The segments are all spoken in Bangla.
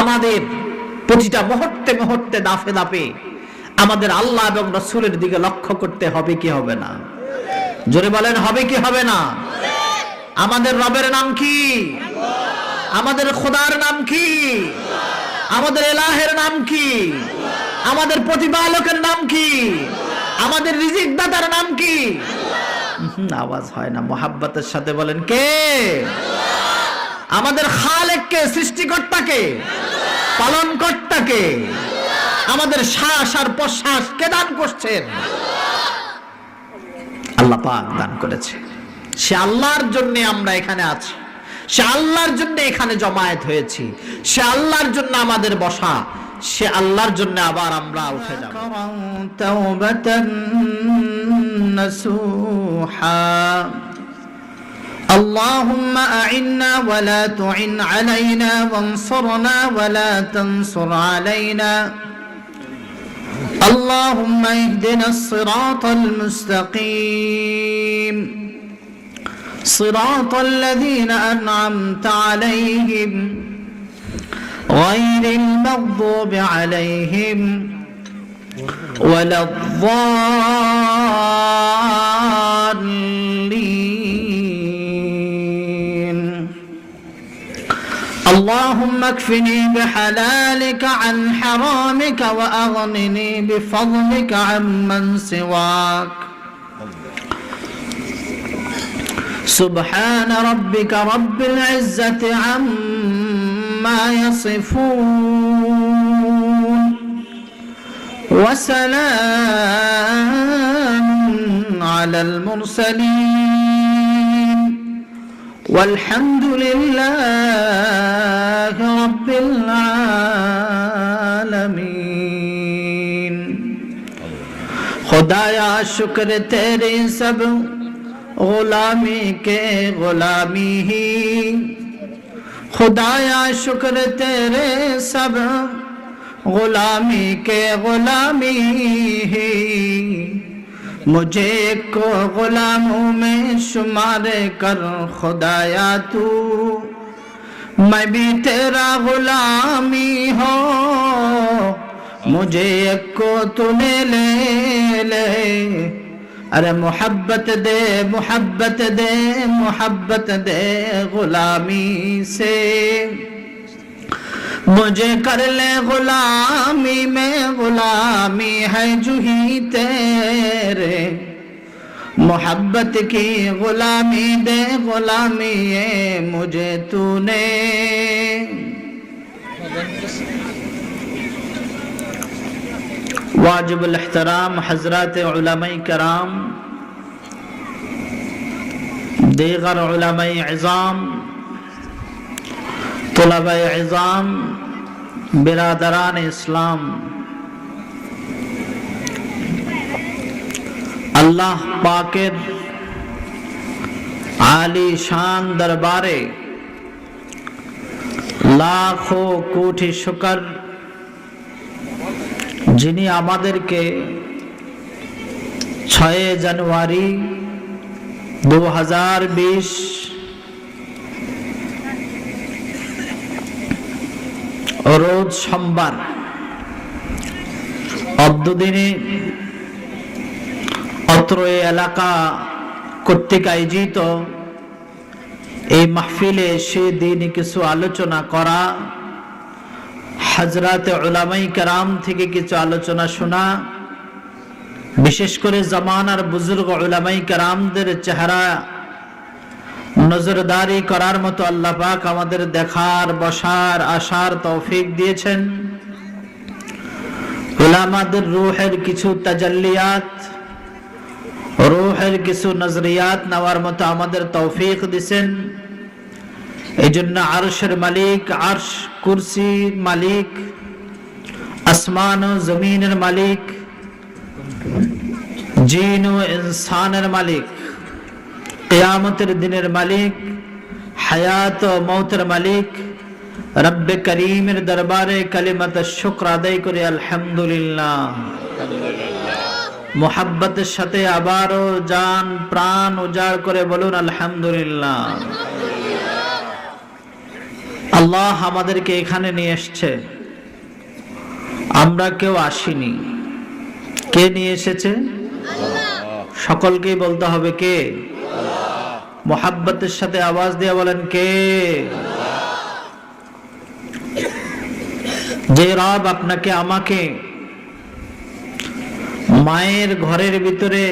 আমাদের প্রতিটা মুহূর্তে মুহূর্তে দাফে দাফে আমাদের আল্লাহ এবং রাসূলের দিকে লক্ষ্য করতে হবে কি হবে না? জোরে বলেন, হবে কি হবে না? আমাদের রবের নাম কি? আমাদের খোদার নাম কি? আমাদের ইলাহের নাম কি? আমাদের প্রতিপালকের নাম কি? আমাদের রিজিক দাতার নাম কি? আওয়াজ হয় না, মোহাব্বতের সাথে বলেন কে? আমাদের খালেক কে? সৃষ্টিকর্তা কে? পালন কর্তা কে? আমাদের শ্বাস আর প্রশ্বাস কে দান করছেন? আল্লাহ পাক দান করেছে। সে আল্লাহর জন্য আমরা এখানে আছি, সে আল্লাহর জন্য এখানে জমায়েত হয়েছি, সে আল্লাহর জন্য আমাদের বসা, সে আল্লাহর জন্য আবার আমরা উঠে যাব। তাওবাতান নাসুহা اللهم أعنا ولا تعن علينا وانصرنا ولا تنصر علينا اللهم اهدنا الصراط المستقيم صراط الذين أنعمت عليهم غير المغضوب عليهم ولا الضالين اللهم اكفني بحلالك عن حرامك وأغنني بفضلك عمن سواك سبحان ربك رب العزة عما يصفون وسلام على المرسلين والحمد لله رب العالمين खुदाया शुक्र तेरे सब गुलामी के गुलामी ही खुदाया शुक्र तेरे सब गुलामी के गुलामी ही मुझे को गुलामों में शुमार कर खुदाया तू मैं भी तेरा गुलामी हो मुझे को तूने ले ले अरे मोहब्बत दे मोहब्बत दे मोहब्बत दे गुलामी से मुझे कर ले गुलामी में गुलामी है जूही तेरे मोहब्बत की गुलामी दे गुलामी है मुझे तूने वाजिबुल एहतराम हजरत उलमाए कराम दीगर उलमाए इज़ाम तुलबाए इज़ाम बिरादरान इस्लाम अल्लाह पाकेर आली शान दरबारे लाखों कोटि शुक्र যিনি আমাদেরকে 6 জানুয়ারি 2020 রোজ সোমবার অদ্যদিনে অত্র এলাকা কর্তৃক আয়োজিত এই মাহফিলে সে দিন কিছু আলোচনা করা হযরত উলামায়ে কেরাম থেকে কিছু আলোচনা শোনা বিশেষ করে জামানার বুজুর্গ উলামায়ে কেরামদের চেহারা নজরদারি করার মতো আল্লাহ পাক আমাদের দেখার বসার আসার তৌফিক দিয়েছেন উলামাদের রূহের কিছু তাজাল্লিয়াত রূহের কিছু নজরিয়াত নেওয়ার মতো আমাদের তৌফিক দিয়েছেন এইজন্য আরশের মালিক আরশ কুরসির মালিক আসমান ও জমিনের মালিক জিন ও ইনসানের মালিক কিয়ামতের দিনের মালিক হায়াত ও মওতের মালিক রব্বে করিমের দরবারে কালিমাত শুকর আদায় করে আলহামদুলিল্লাহ মুহাব্বতের সাথে আবারও জান প্রাণ উজাড় করে বলুন আলহামদুলিল্লাহ আল্লাহ আমাদেরকে এখানে নিয়ে এসেছে, আমরা কেউ আসিনি। কে নিয়ে এসেছে? সকলকেই বলতে হবে কে? মোহাব্বতের সাথে আওয়াজ দিয়ে বলেন কে? যে রব আপনাকে আমাকে মায়ের ঘরের ভিতরে,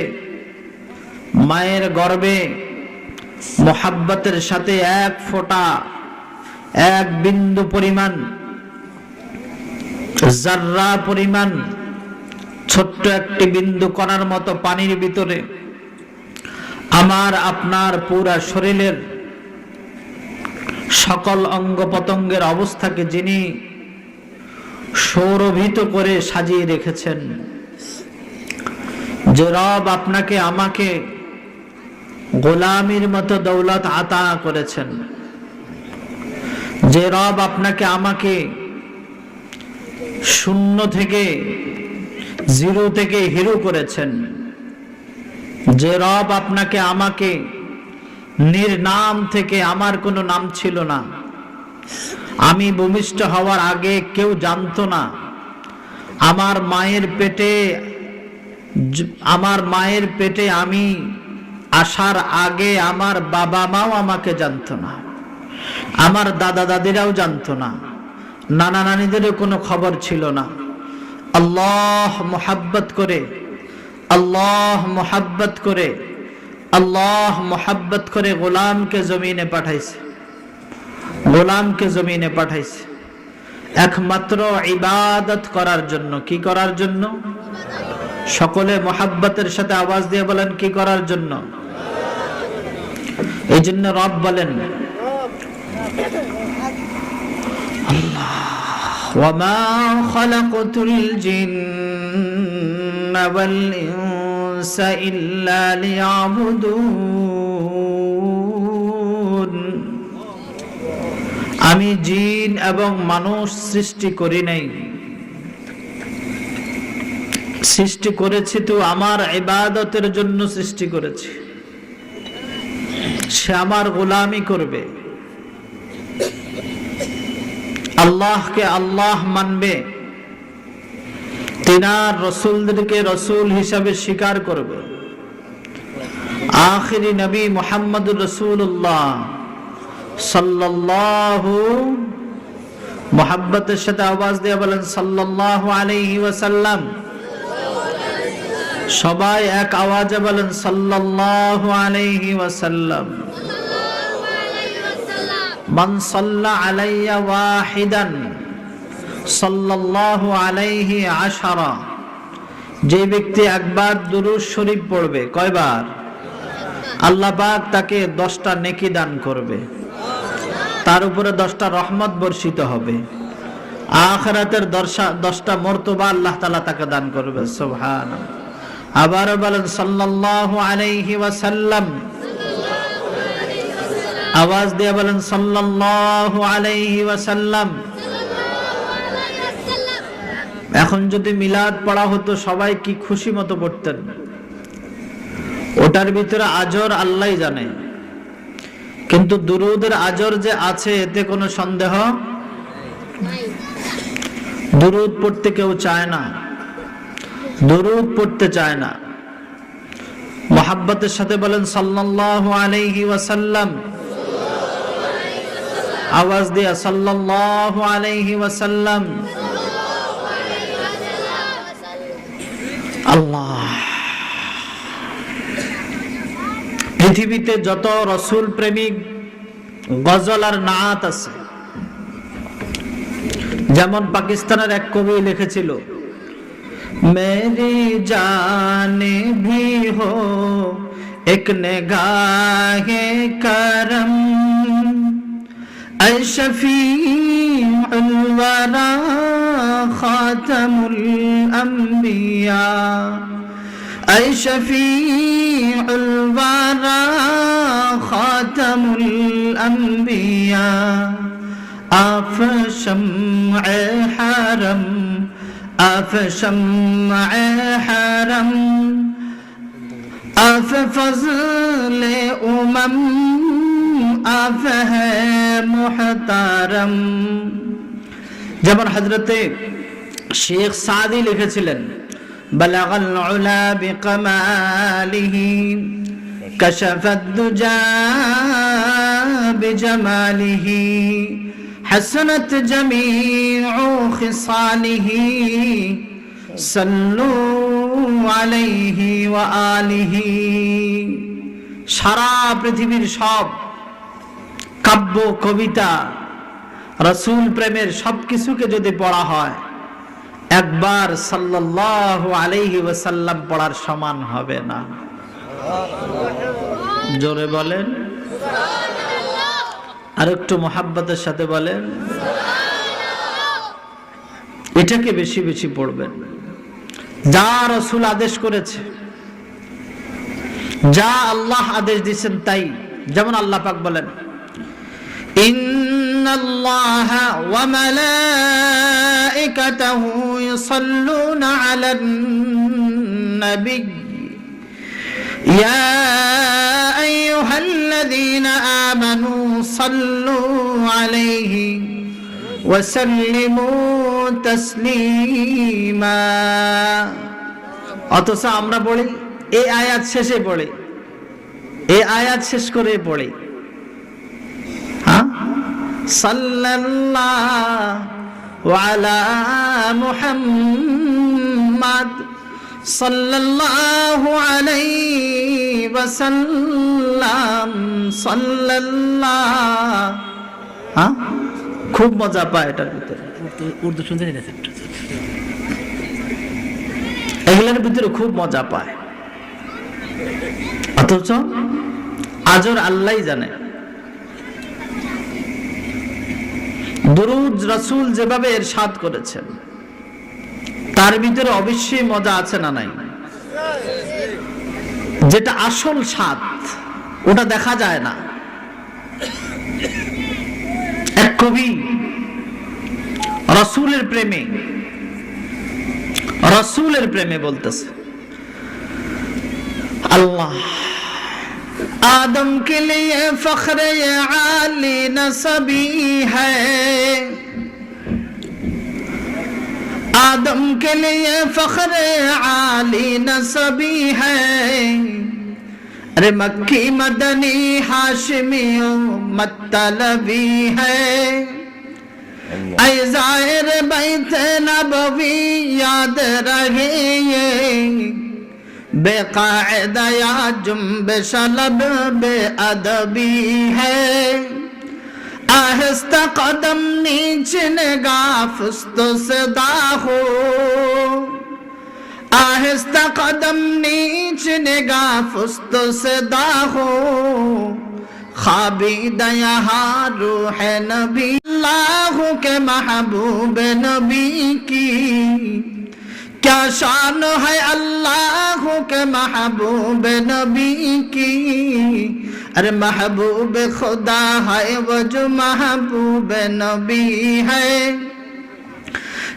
মায়ের গর্ভে মোহাব্বতের সাথে এক ফোঁটা, এক বিন্দু পরিমাণ, জাররা পরিমাণ, ছোট্ট একটি বিন্দু কণার মতো পানির ভিতরে আমার আপনার পুরা শরীরের সকল অঙ্গ প্রত্যঙ্গের অবস্থাকে যিনি সৌরভিত করে সাজিয়ে রেখেছেন, যে রব আপনাকে আমাকে গোলামির মতো দৌলত আতা করেছেন, যে রব আপনাকে আমাকে শূন্য থেকে, জিরো থেকে হিরো করেছেন, যে রব আপনাকে আমাকে নির্নাম থেকে, আমার কোনো নাম ছিল না, আমি ভূমিষ্ঠ হওয়ার আগে কেউ জানতো না, আমার মায়ের পেটে আমি আসার আগে আমার বাবা মাও আমাকে জানতো না, আমার দাদা দাদিরাও জানতো না, নানা নানিদেরও কোনো খবর ছিল না। আল্লাহ মোহাব্বত করে, আল্লাহ মোহাব্বত করে, আল্লাহ মোহাব্বত করে গোলামকে জমিনে পাঠাইছে, গোলামকে জমিনে পাঠাইছে একমাত্র ইবাদত করার জন্য। কি করার জন্য? সকলে মোহাব্বতের সাথে আওয়াজ দিয়ে বলেন কি করার জন্য? এই জন্য রব বলেন আল্লাহ, ওয়ামা খালাকতুল জিন্না ওয়াল ইনসা ইল্লা লিয়াবুদুন। আমি জিন এবং মানুষ সৃষ্টি করি নাই, সৃষ্টি করেছি তো আমার ইবাদতের জন্য সৃষ্টি করেছি। সে আমার গোলামি করবে, আল্লাহকে আল্লাহ মানবে, তিনার রসুলদেরকে রসুল হিসাবে স্বীকার করবে। আখিরি নবী মুহাম্মদুর রাসূলুল্লাহ সাল্লাল্লাহু, মুহাব্বতের সাথে আওয়াজ দিয়ে বলেন সাল্লাল্লাহু আলাইহি ওয়াসাল্লাম। সবাই এক আওয়াজে বলেন সাল্লাল্লাহু আলাইহি ওয়াসাল্লাম। মান সাল্লা আলাইয়া ওয়াহিদান সাল্লাল্লাহু আলাইহি আশারা। যে ব্যক্তি একবার দুরূদ শরীফ পড়বে, কয়বার? আল্লাহ পাক তাকে 10টা নেকি দান করবে, তার উপরে 10টা রহমত বর্ষিত হবে, আখিরাতের 10টা মর্তবা আল্লাহ তাআলা তাকে দান করবে। সুবহানাল্লাহ। আবার বলেন সাল্লাল্লাহু আলাইহি ওয়াসাল্লাম। আওয়াজ দিয়ে বলেন সাল্লাল্লাহু আলাইহি ওয়াসাল্লাম। এখন যদি মিলাদ পড়া হতো সবাই কি খুশি মতো পড়তেন। ওটার ভিতরে আজর আল্লাহই জানে, কিন্তু দুরূদের আজর যে আছে এতে কোনো সন্দেহ নাই। দুরূদ পড়তে কেউ চায় না, দুরূদ পড়তে চায় না। মুহাব্বতের সাথে বলেন সাল্লাল্লাহু আলাইহি ওয়াসাল্লাম। আওয়াজ দিয়া সাল্লাল্লাহু আলাইহি ওয়াসাল্লাম। আল্লাহ, পৃথিবীতে যত রসুল প্রেমিক গজল আর নাত আছে, যেমন পাকিস্তানের এক কবি লিখেছিল, মেরি জানে ভি হো এক নিগাহে করম, আই শফীউল ওয়ারা খাতামুল আম্বিয়া, আই শফীউল ওয়ারা খাতামুল আম্বিয়া, আফ শাম'এ হারম, আফ শাম'এ হারম, আফ ফজলে উমম, আফ হ্যায় মুহতারম। যেমন হযরতে শেখ সাদি লিখেছিলেন, বালাগাল উলা বিকামালিহি কাশাফাদ দুজা বিজামালিহি হাসানাত জামিউ খিসালিহি সাল্লু আলাইহি ওয়া আলিহি। সারা পৃথিবীর সব কাব্য কবিতা রাসূল প্রেমের সবকিছুকে যদি পড়া হয়, একবার সাল্লাল্লাহু আলাইহি ওয়াসাল্লাম পড়ার সমান হবে না। জোরে বলেন সুবহানাল্লাহ। আর একটু মোহাব্বতের সাথে বলেন সুবহানাল্লাহ। এটাকে বেশি বেশি পড়বেন। যা রাসূল আদেশ করেছে, যা আল্লাহ আদেশ দিয়েছেন তাই। যেমন আল্লাহ পাক বলেন, ইন্নাল্লাহা ওয়া মালাইকাতাহু ইউসাল্লুনা আলান নবী ইয়া আইয়ুহাল্লাযীনা আমানু সাল্লু আলাইহি ওয়া সাল্লিমু তাসলিমা। অথচ আমরা পড়ি এই আয়াত শেষে পড়ি, এই আয়াত শেষ করে পড়ি, হ্যাঁ, সাল্লাল্লাহু আলা মুহাম্মাদ সাল্লাল্লাহু আলাইহি ওয়াসাল্লাম সাল্লাল্লাহু, হ্যাঁ, খুব মজা পায় এটার ভিতরে। উর্দু শুনতে নিতেছে, এগুলোর ভিতরে খুব মজা পায়। অথচ আজর আল্লাহই জানে। দুরূদ রাসূল যেভাবে ইরশাদ করেছেন তার ভিতরে অবশ্যই মজা আছে না নাই? যেটা আসল স্বাদ ওটা দেখা যায় না। এক কবি রাসূলের প্রেমে বলতেছে, अल्लाह आदम के लिए फख्र आली नसबी है, आदम के लिए फख्र आली नसबी है, अरे मक्की मदनी हाशमी मतलबी है, ऐ ज़ाहिर बैत नबवी याद रहे ये बेकायदा या जुम्बिश लब बेअदबी है, आहिस्ता कदम नीचे निगाह फुस्तो सदा हो, आहिस्ता कदम नीचे निगाह फुस्तो सदा हो, खाबीदा यहाँ रूह नबी अल्लाह के महबूब नबी की, क्या शान है अल्लाह के महबूब नबी की, अरे महबूब खुदा है वो जो महबूब नबी है,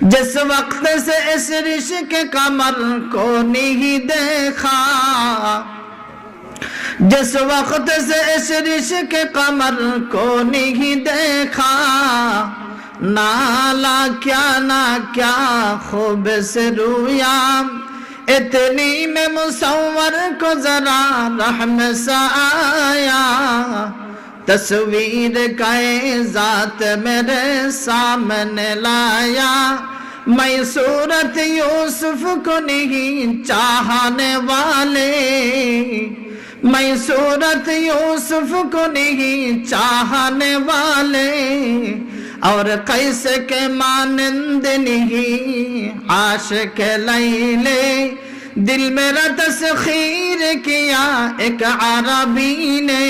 जिस वक्त से इस रिश्क कमर को नहीं देखा, जिस वक्त से इस रिश्क कमर को नहीं देखा, नाला क्या ना क्या खूब से रूया, इतनी में मुसव्वर को जरा रहम सा आया, तस्वीर का ज़ात मेरे सामने लाया, मैं सूरत यूसुफ को नहीं चाहने वाले, मैं सूरत यूसुफ को नहीं चाहने वाले, और कैसे के मानंद नहीं आशिक लैले, दिल मेरा तस्खीर किया एक अरबी ने,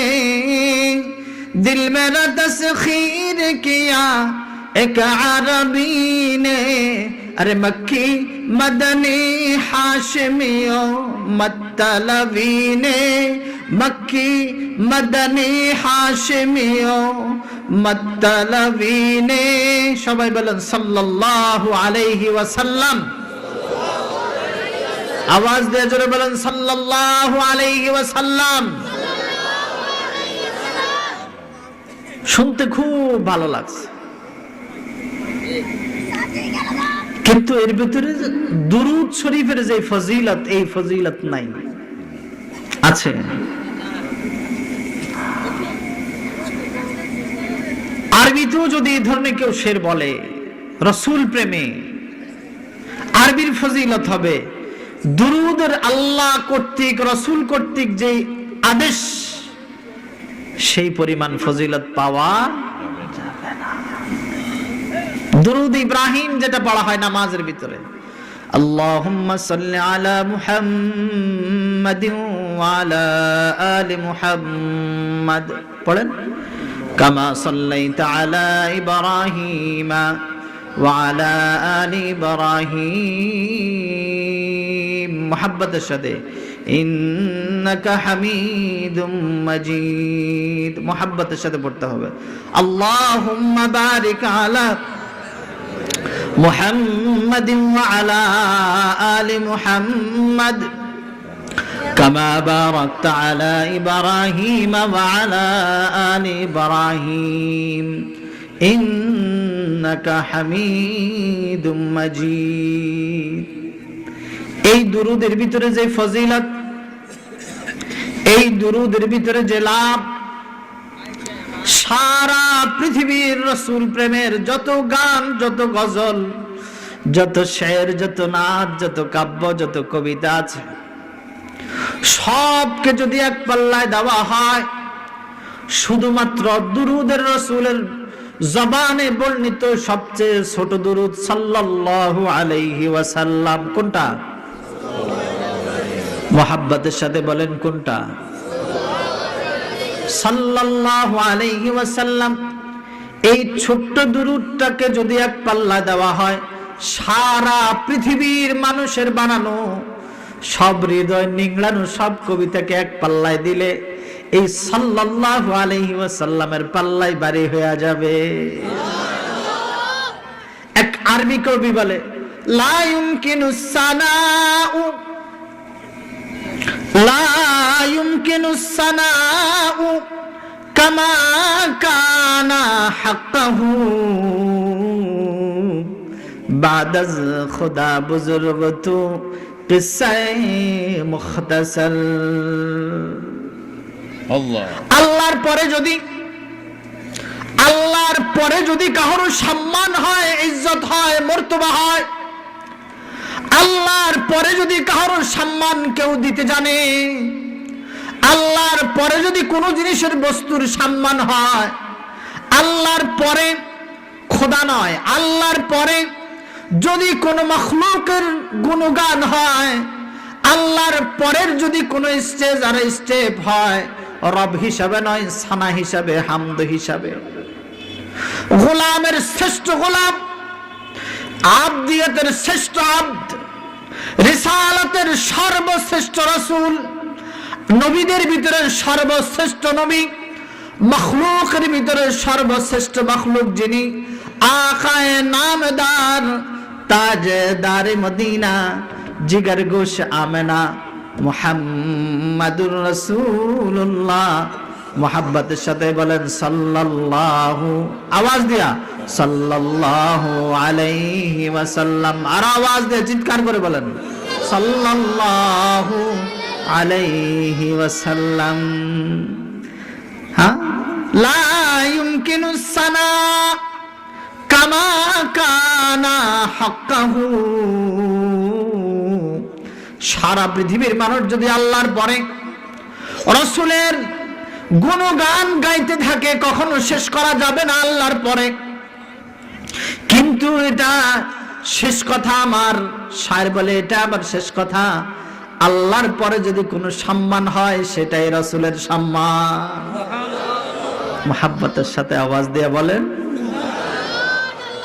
दिल मेरा तस्खीर किया एक अरबी ने, अरे मक्की मदनी हाशमियों मतलबी ने, मक्की मदनी हाशमियों मतलबी ने। সবাই বলেন সাল্লাল্লাহু আলাইহি ওয়াসাল্লাম। আওয়াজ দিয়ে জোরে বলেন সাল্লাল্লাহু আলাইহি ওয়াসাল্লাম। শুনতে খুব ভালো লাগছে, কিন্তু এর ভিতরে দুরূদ শরীফের যে ফজিলত, এই ফজিলত নাই। আছে? আরবিতেও যদি এই ধরনের কেউ শের বলে রাসূল প্রেমে, আরবির ফজিলত হবে দুরূদের আল্লাহ কর্তৃক রাসূল কর্তৃক যে আদেশ, সেই পরিমাণ ফজিলত পাওয়া যাবে না। দুরূদ ইব্রাহিম যেটা পড়া হয় নামাজের ভিতরে, আল্লাহুম্মা সাল্লি আলা মুহাম্মাদিন ওয়া আলা আলি মুহাম্মাদ, পড়েন কামা সাল্লাইতা আলা ইব্রাহিমা ওয়া আলা আলি ইব্রাহিম, মুহাব্বতের সাথে ইন্নাকা হামিদুম মাজিদ, মুহাব্বতের সাথে পড়তে হবে। আল্লাহুম্মা বারিক আলা মুহাম্মাদিন ওয়া আলা আলি মুহাম্মাদ কামা বারাকতা আলা ইব্রাহিম ওয়া আলা আলি ইব্রাহিম ইন্নাকা হামিদুম মাজিদ। এই দুরূদের ভিতরে যে ফজিলত, এই দুরূদের ভিতরে যে লাভ, সারা পৃথিবীর রাসূল প্রেমের যত গান, যত গজল, যত শের, যত নাচ, যত কাব্য, যত কবিতা আছে, সবকে যদি এক পাল্লায় দেওয়া হয়, শুধুমাত্র দুরূদের রাসূলের জবানে বর্ণিত সবচেয়ে ছোট দুরূদ সাল্লাল্লাহু আলাইহি ওয়াসাল্লাম, কোনটা? মুহাব্বতের সাথে বলেন কোনটা? সাল্লাল্লাহু আলাইহি ওয়াসাল্লাম। এই ছোট্ট দুরূদটাকে যদি এক পাল্লা দেওয়া হয়, সারা পৃথিবীর মানুষের বানানো সব হৃদয় নিংড়ানো সব কবিতাকে এক পাল্লায় দিলে এই সাল্লাল্লাহু আলাইহি ওয়াসাল্লামের পাল্লায় বাড়ি হয়ে যাবে। এক আরবি কবি বলে, লা ইউমকিনুস সানাউ লা ইউমকিনুস সানাউ কামা কানা হাক্কাহু বাদাজ খুদা বুজুর্গতু কিসায়ে মুখতাসাল। আল্লাহর পরে যদি কারো সম্মান হয়, ইজ্জত হয়, মর্তবা হয়, আল্লাহর পরে যদি কারো সম্মান কেউ দিতে জানে, আল্লাহর পরে যদি কোনো জিনিসের বস্তুর সম্মান হয়, আল্লাহর পরে খোদা নয়, আল্লাহর পরে যদি কোনো মাখলুকের গুণগান হয়, আল্লাহর পরের যদি কোনো স্টেজ আর স্টেপ হয়, রব হিসাবে নয়, সানা হিসাবে, হামদ হিসাবে, গোলামের শ্রেষ্ঠ গোলাম, আবদিয়তের শ্রেষ্ঠ আবদ, রিসালাতের সর্বশ্রেষ্ঠ রাসূল, নবীদের ভিতরে সর্বশ্রেষ্ঠ নবী, মখলুকের ভিতরে সর্বশ্রেষ্ঠ মখলুক যিনি, আকায়ে নামদার, তাজদার মদিনা, জিগার গোশ আমেনা, মুহাম্মাদুর রাসূলুল্লাহ। মুহাব্বতের সাথে বলেন সাল্লাল্লাহু, আওয়াজ দিয়া সাল্লাল্লাহু আলাইহি ওয়াসাল্লাম, আর আওয়াজ দিয়ে চিৎকার করে বলেন সাল্লাল্লাহু আলাইহি ওয়াসাল্লাম। হ্যাঁ, লা ইউমকিনুস সানা কামা কানা হাক্কাহু। সারা পৃথিবীর মানুষ যদি আল্লাহর পরে রাসূলের গুণগান গাইতে থাকে, কখনো শেষ করা যাবে না আল্লাহর পরে। কিন্তু এটা শেষ কথা, আমার শায়ের বলে এটা আবার শেষ কথা, আল্লাহর পরে যদি কোনো সম্মান হয় সেটাই রাসূলের সম্মান। মুহাব্বতের সাথে আওয়াজ দিয়ে বলেন,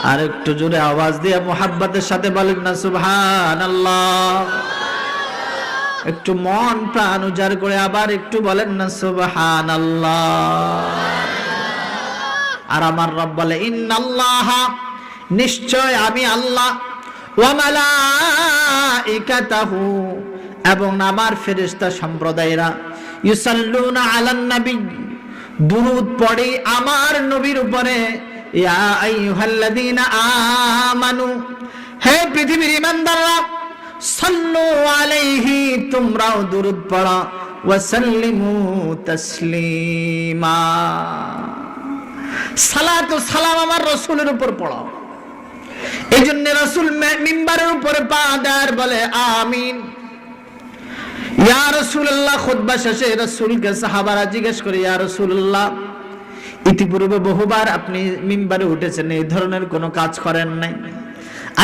আর একটু জোরে আওয়াজ দিয়ে মুহাব্বতের সাথে বলেন না সুবহানাল্লাহ। একটু মন প্রাণ উজাড় করে আবার একটু বলেন না সুবহানাল্লাহ। আর আমার রব বলে ইন্নাল্লাহা, নিশ্চয় আমি আল্লাহ, ওয়া মালাইকাতাহু, এবং আমার ফেরেশতা সম্প্রদায়রা, ইউসাল্লুনা আলান নবী, দুরূদ পড়ি আমার নবীর উপরে, ইয়া আইয়ুহাল্লাযীনা আমানু, হে পৃথিবীর ঈমানদাররা, সাল্লু আলাইহি, তোমরাও দুরূদ পড়ো, ওয়া সাল্লিমু তাসলিমা, সালাত ও সালাম আমার রাসূলের উপর পড়ো। এইজন্য রাসূল মিম্বারের উপরে পা দেয় বলে আমিন। ইয়া রাসূলুল্লাহ, খুতবা শেষে রাসূলকে সাহাবারা জিজ্ঞেস করে, ইয়া রাসূলুল্লাহ, ইতিপূর্বে বহুবার আপনি মিম্বারে উঠেছেন, এই ধরনের কোনো কাজ করেন নাই,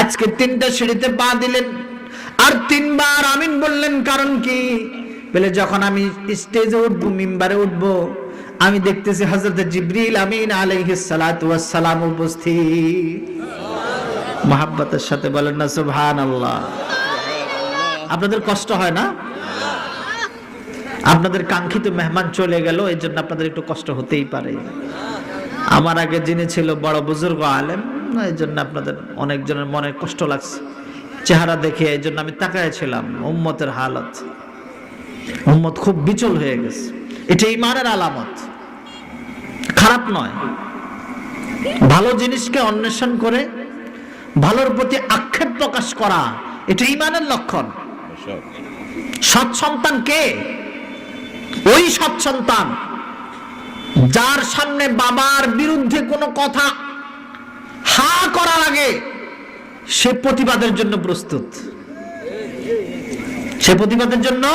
আজকে 3টা সিঁড়িতে পা দিলেন আর 3বার আমিন বললেন, কারণ কি? বলে যখন আমি স্টেজে উঠবো, মিম্বারে উঠবো, আমি দেখতেছি হযরত জিবরিল আমিন আলাইহিস সালাতু ওয়াস সালাম উপস্থিত। মুহাব্বতের সাথে বলেন না সুবহানাল্লাহ। আপনাদের কষ্ট হয় না? আপনাদের কাঙ্ক্ষিত মেহমান চলে গেল, এই জন্য আপনাদের একটু কষ্ট হতেই পারে। আমার আগে যিনি ছিল বড় বুজুর্গ আলেম, এই জন্য আপনাদের অনেকজনের মনে কষ্ট লাগছে চেহারা দেখে, এই জন্য আমি তাকাইছিলাম। উম্মতের হালত, উম্মত খুব বিচল হয়ে গেছে। এটা ঈমানের আলামত, খারাপ নয়। ভালো জিনিসকে অন্বেষণ করে ভালোর প্রতি আক্ষেপ প্রকাশ করা, এটা ঈমানের লক্ষণ। সৎ সন্তান কে? ওই সৎ সন্তান যার সামনে বাবার বিরুদ্ধে কোনো কথা হা করার আগে সে প্রতিবাদের জন্য প্রস্তুত, সে প্রতিবাদের জন্য।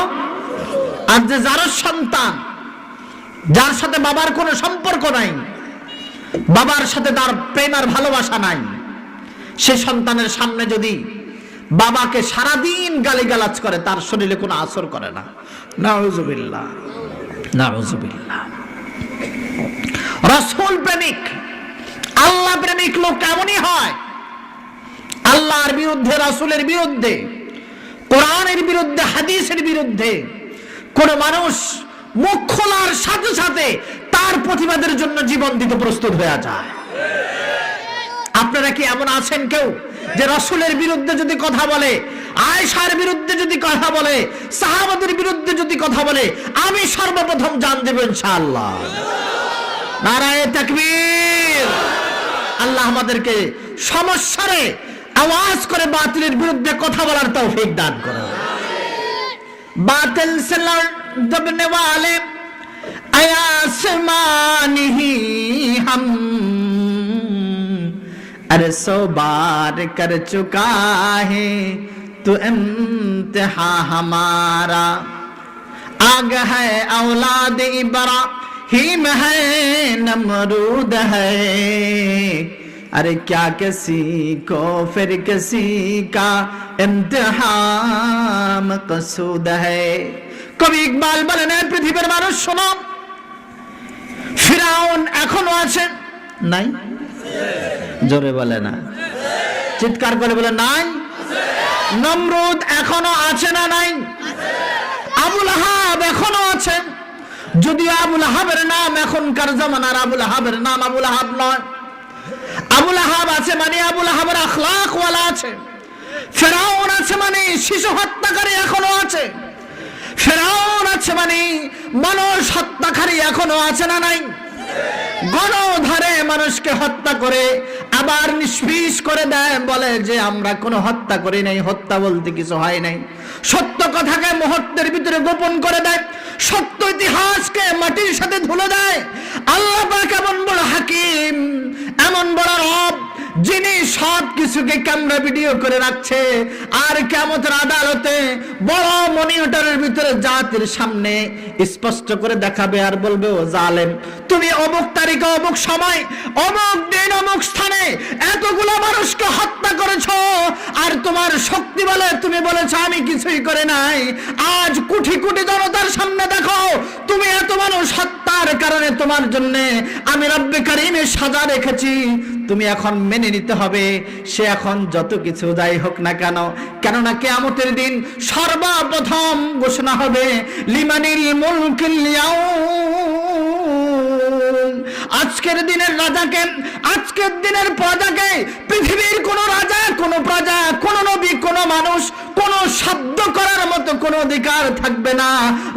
আর যে যার সন্তান, যার সাথে বাবার কোনো সম্পর্ক নাই, বাবার সাথে তার প্রেম আর ভালোবাসা নাই, সে সন্তানের সামনে যদি বাবাকে সারাদিন গালিগালাজ করে, তার শরীরে কোনো আসর করে না। নাউজুবিল্লাহ, নাউজুবিল্লাহ। রাসূল প্রেমিক, আল্লাহ প্রেমিক লোক কেমনই হয়? আল্লাহর বিরুদ্ধে, রাসূলের বিরুদ্ধে, কোরআনের বিরুদ্ধে, হাদিসের বিরুদ্ধে কোন মানুষ মুখ খোলার সাথে সাথে তার প্রতিবাদের জন্য জীবন দিতে প্রস্তুত হয়ে যায়। আপনারা কি এমন আছেন কেউ যে রাসূলের বিরুদ্ধে যদি কথা বলে, আয়েশার বিরুদ্ধে যদি কথা বলে, সাহাবাদের বিরুদ্ধে যদি কথা বলে, আমি সর্বপ্রথম জান দেব ইনশাআল্লাহ? নারায়ে তাকবীর। আল্লাহ আমাদেরকে সমস্যারে আওয়াজ করে বাতিলের বিরুদ্ধে কথা বলার তৌফিক দান করুন। बातिल से दबने वाले आसमानी ही हम अरे 100 बार कर चुका है तो इम्तिहा हमारा आग है औलाद इब्राहीम है नमरूद है अरे क्या किसी को फिर किसी का इम्तिहान मकसूद है। কবি ইকবাল বলেন, পৃথিবীর মানুষ শোনো, ফিরাউন এখনো আছে নাই? জোরে বলে না, চিৎকার করে বলে নাই। নমরুদ এখনো আছে না নাই? আবুল আহাব এখনো আছে, যদিও আবুল আহাবের নাম এখনকার জামানার আবুল আহাবের নাম আবুল আহাব নয়। আবুল আহাব আছে মানে আবুল আহাবের আখলাক ওয়ালা আছে। ফিরাউন আছে মানে শিশু হত্যাকারী এখনো আছে। ফিরাউন আছে মানে মানুষ হত্যাকারী এখনো আছে না নাই? গণধারে মানুষকে হত্যা করে আবার নিষ্পিস করে দেয়, বলে যে আমরা কোনো হত্যা করি নাই, হত্যা বলতে কিছু হয় নাই। সত্য কথাকে মুহূর্তের ভিতরে গোপন করে দেয়, সত্য ইতিহাসকে মাটির সাথে ধুলে দেয়। আল্লাহ পাক এমন বড় হাকিম, এমন বড় রব, যিনি সব কিছুকে ক্যামেরা ভিডিও করে রাখছে, আর কিয়ামতের আদালতে বড় মনিটরের ভিতরে জাতির সামনে স্পষ্ট করে দেখাবে আর বলবে, ও জালেম, তুমি অমুক তারিখে অমুক সময় অমুক দিন অমুক স্থানে এতগুলো মানুষকে হত্যা করেছো, আর তোমার শক্তি বলে তুমি বলেছো আমি কিছুই করে নাই। আজ কোটি কোটি জনতার সামনে দেখো, তুমি এত মানুষ হত্যার কারণে তোমার জন্য আমি রব্বে কারীমের সাজা রেখেছি, তুমি এখন মেনে নিতে হবে। সে এখন যত কিছু যাই হোক না কেন, কেননা কিয়ামতের দিন সর্বপ্রথম ঘোষণা হবে লিমানিল মুলকুল ইয়াউম। আজকের দিনের রাজাকে, আজকের দিনের প্রজাকে পৃথিবীর কোন রাজা, কোন প্রজা, কোন নবী, কোন মানুষ কোন শব্দ করার মতো কোন অধিকার থাকে থাকবে না,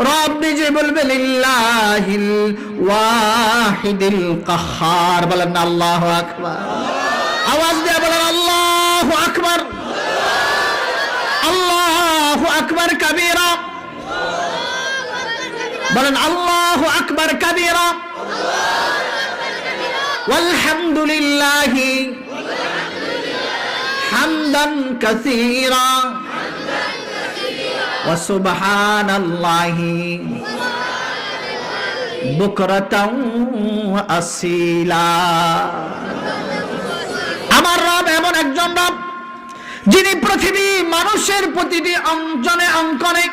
রব নিজে বলবে লিল্লাহিল ওয়াহিদিল কাহ্হার। বলেন না আল্লাহু আকবার, আওয়াজ দিয়ে বলেন আল্লাহু আকবার, আল্লাহু আকবার কাবীরা, বলেন আল্লাহু আকবার কাবীরা, ওয়ালহামদুলিল্লাহি হামদান কাসীরা ওয়া সুবহানাল্লাহি বুকরাতাও ওয়া আসীলা। আমার রব এমন একজন রব যিনি পৃথিবী মানুষের প্রতিটি অঞ্চলে অঙ্কনে,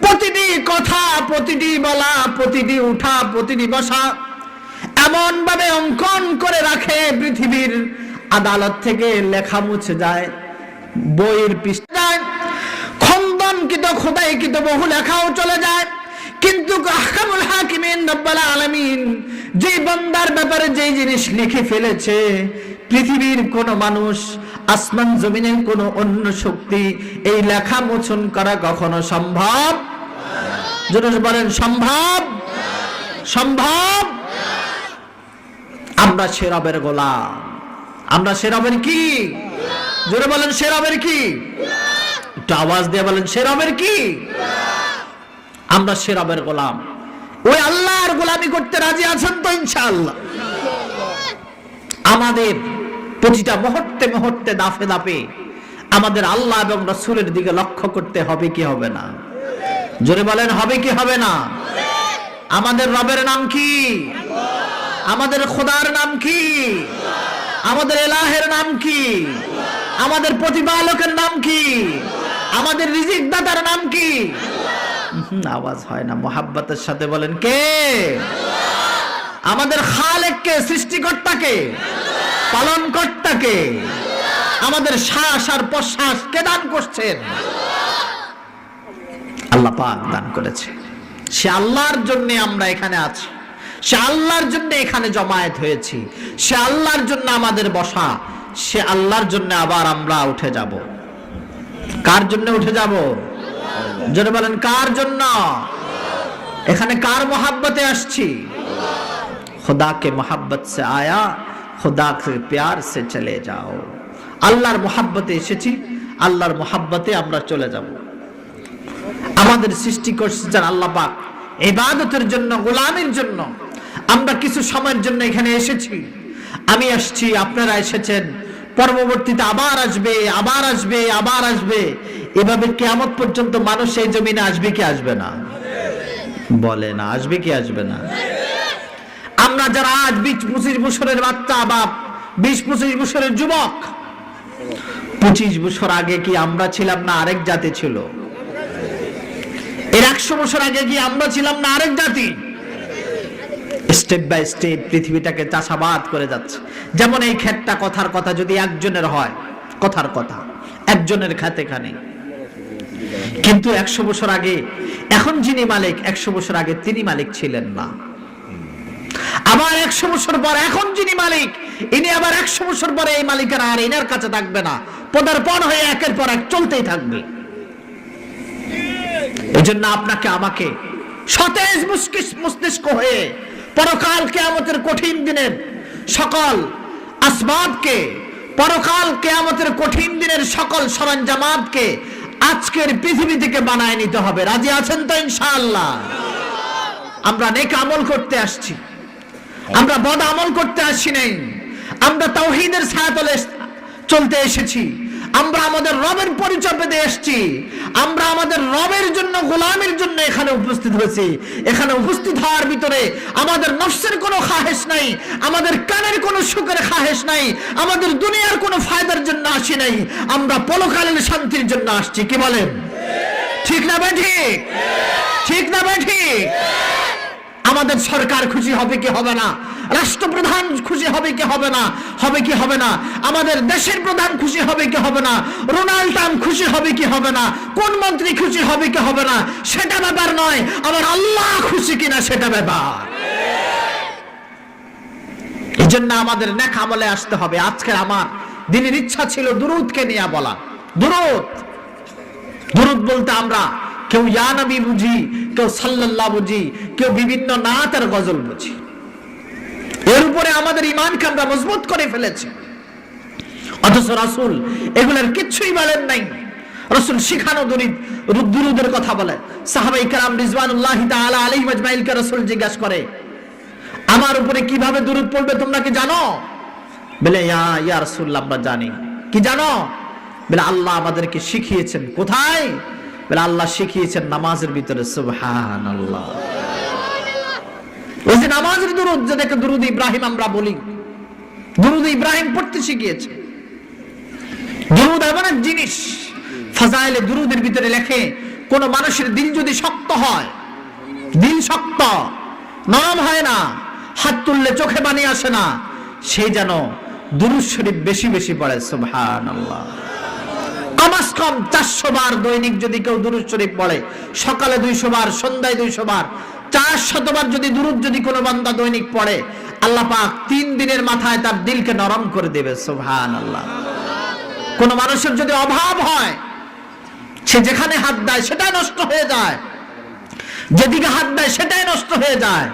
প্রতিটি কথা, প্রতিটি বলা, প্রতিটি উঠা, প্রতিটি বসা এমন ভাবে অঙ্কন করে রাখে, পৃথিবীর আদালত থেকে লেখা মুছে যায়, বইয়ের পৃষ্ঠায় খন্দনকৃত খোদাইকৃত বহু লেখাও চলে যায়, কিন্তু আহকামুল হাকিমিন রব্বুল আলামিন যে বান্দার ব্যাপারে যে জিনিস লিখে ফেলেছে, পৃথিবীর কোন মানুষ, আসমান জমিনের কোন অন্য শক্তি এই লেখা মোচন করা কখনো সম্ভব? জোরে বলেন সম্ভব? সম্ভব? আমরা সে রবের গোলাম, আমরা সে রবের কি? জোরে বলেন সে রবের কি? একটু আওয়াজ দিয়ে বলেন সে রবের কি? আমরা সে রবের গোলাম। ওই আল্লাহর গোলামি করতে রাজি আছেন তো ইনশাআল্লাহ? আমাদের প্রতিটা মুহূর্তে মুহূর্তে, দাফে দাফে আমাদের আল্লাহ এবং রাসূলের দিকে লক্ষ্য করতে হবে কি হবে না? জোরে বলেন হবে কি হবে না? আমাদের রবের নাম কি? আমাদের খোদার নাম কি? আমাদের ইলাহের নাম কি? আমাদের প্রতিপালকের নাম কি? আমাদের রিজিক দাতার নাম কি? আওয়াজ হয় না, মোহাব্বতের সাথে বলেন কে? আমাদের খালেক কে? সৃষ্টিকর্তা কে? পালন কর্তা কে? আমাদের শ্বাস আর প্রশ্বাস কে দান করছেন? আল্লাহ পাক দান করেছে। সে আল্লাহর জন্য আমরা এখানে আছি, সে আল্লাহর জন্য এখানে জমায়েত হয়েছি, সে আল্লাহর জন্য আমাদের বসা, সে আল্লাহর জন্য আবার আমরা উঠে যাব। কার জন্য উঠে যাব? জোরে বলেন কার জন্য? এখানে কার মোহাব্বতে আসছি? खुदा के मोहब्बत से आया, खुदा के प्यार से चले जाओ। আল্লাহর মোহাব্বতে এসেছি, আল্লাহর মোহাব্বতে আমরা চলে যাব। আমাদের সৃষ্টি করেছেন আল্লাহ পাক ইবাদতের জন্য, গোলামির জন্য। আমরা কিছু সময়ের জন্য এখানে এসেছি, আমি আসছি, আপনারা এসেছেন, পরবর্তীতে আবার আসবে, আবার আসবে, আবার আসবে। এভাবে কিয়ামত পর্যন্ত মানুষ এই জমিনে আসবে কি আসবে না? বলে না, আসবে কি আসবে না? আমরা যারা আজ 20-25 বছরের বাচ্চা বা 20-25 বছরের যুবক, 25 বছর আগে কি আমরা ছিলাম না আরেক জাতি ছিল? এর 100 বছর আগে কি আমরা ছিলাম না আরেক জাতি? স্টেপ বাই স্টেপ পৃথিবীটাকে চাষাবাদ করে যাচ্ছে। যেমন এই ক্ষেতটা কথার কথা যদি একজনের হয়, কথার কথা একজনের খেতে খানে, কিন্তু 100 বছর আগে, এখন যিনি মালিক 100 বছর আগে তিনি মালিক ছিলেন না। আবার 100 বছর পর এখন যিনি মালিক, ইনি আবার 100 বছর পরে এই মালিকের আর ইনার কাছে থাকবে না, পদার্পণ হয়ে একের পর এক চলতেই থাকবে। এজন্য আপনাকে আমাকে সতেজ মস্তিষ্ক হয়ে পরকাল কিয়ামতের কঠিন দিনের সকল আসবাবকে, পরকাল কিয়ামতের কঠিন দিনের সকল সরঞ্জামাতকে আজকের পৃথিবী থেকে বানায় নিতে হবে। রাজি আছেন তো ইনশাআল্লাহ? আমরা নেক আমল করতে আসছি, আমরা বদ আমল করতে আসি নাই। আমরা তাওহীদের ছায়াতলে চলতে এসেছি, আমরা আমাদের রবের পরিচয় পেতে এসেছি, আমরা আমাদের রবের জন্য, গোলামের জন্য এখানে উপস্থিত হয়েছি। এখানে উপস্থিত হওয়ার ভিতরে আমাদের নফসের কোনো খাহেশ নাই, আমাদের কানের কোনো সুখের খাহেশ নাই, আমাদের দুনিয়ার কোনো ফায়দার জন্য আসি নাই, আমরা পরকালের শান্তির জন্য আসছি। কি বলেন? ঠিক না বেঠিক? ঠিক না বেঠিক? আমাদের সরকার খুশি হবে কি হবে না, রাষ্ট্রপ্রধান খুশি হবে কি হবে না, হবে কি হবে না, আমাদের দেশের প্রধান খুশি হবে কি হবে না, রোনাল্ড ট্রাম্প খুশি হবে কি হবে না, কোন মন্ত্রী খুশি হবে কি হবে না, সেটা ব্যাপার নয়, আমার আল্লাহ খুশি কিনা সেটা ব্যাপার। এই জন্য আমাদের নেক আমলে আসতে হবে। আজকে আমার দিনের ইচ্ছা ছিল দুরূদকে নিয়ে বলা। দুরূদ, দুরূদ বলতে আমরা কেউ ইয়া নবী বুঝি, কেউ সাল্লাল্লাহু বুঝি, কেউ বিভিন্ন নাত আর গজল বুঝি। এর উপরে আমাদের ঈমানকে আমরা মজবুত করে ফেলেছি, অথচ রাসূল এগুলোর কিচ্ছুই বলেন নাই। রাসূল শিখানো দুরুদের কথা বলে। সাহাবায়ে কেরাম রিজওয়ানুল্লাহি তাআলা আলাইহিম আজমাইনকে রাসূল জিজ্ঞাসা করে, আমার উপরে কিভাবে দুরুদ পড়বে তোমরা কি জানো? বলে ইয়া রাসূলুল্লাহ, আমরা জানি। কি জানো? বলে আল্লাহ আমাদেরকে শিখিয়েছেন। কোথায়? বলে আল্লাহ শিখিয়েছেন নামাজের ভিতরে। সুবহানাল্লাহ। ওই যে নামাজের দুরুদ, যেটাকে দুরুদ ইব্রাহিম আমরা বলি, দুরুদ ইব্রাহিম পড়তে শিখিয়েছে। দুরুদ এমন এক জিনিস, ফাজাইলে দুরুদের ভিতরে লেখে, কোন মানুষের দিল যদি শক্ত হয়, দিল শক্ত নরম হয় না, হাত তুললে চোখে পানি আসে না, সেই যেন দুরূদ শরীফ বেশি বেশি পড়ে। সুবহানাল্লাহ। কমাস কম 400 বার দৈনিক যদি কেউ দুরূদ শরীফ পড়ে, সকালে 200 বার, সন্ধ্যায় 200 বার, 400 বার যদি দুরূদ যদি কোনো বান্দা দৈনিক পড়ে, আল্লাহ পাক 3 দিনের মাথায় তার দিলকে নরম করে দেবে। সুবহানাল্লাহ। কোন মানুষের যদি অভাব হয়, সে যেখানে হাত দেয় সেটাই নষ্ট হয়ে যায়, যেদিকে হাত দেয় সেটাই নষ্ট হয়ে যায়।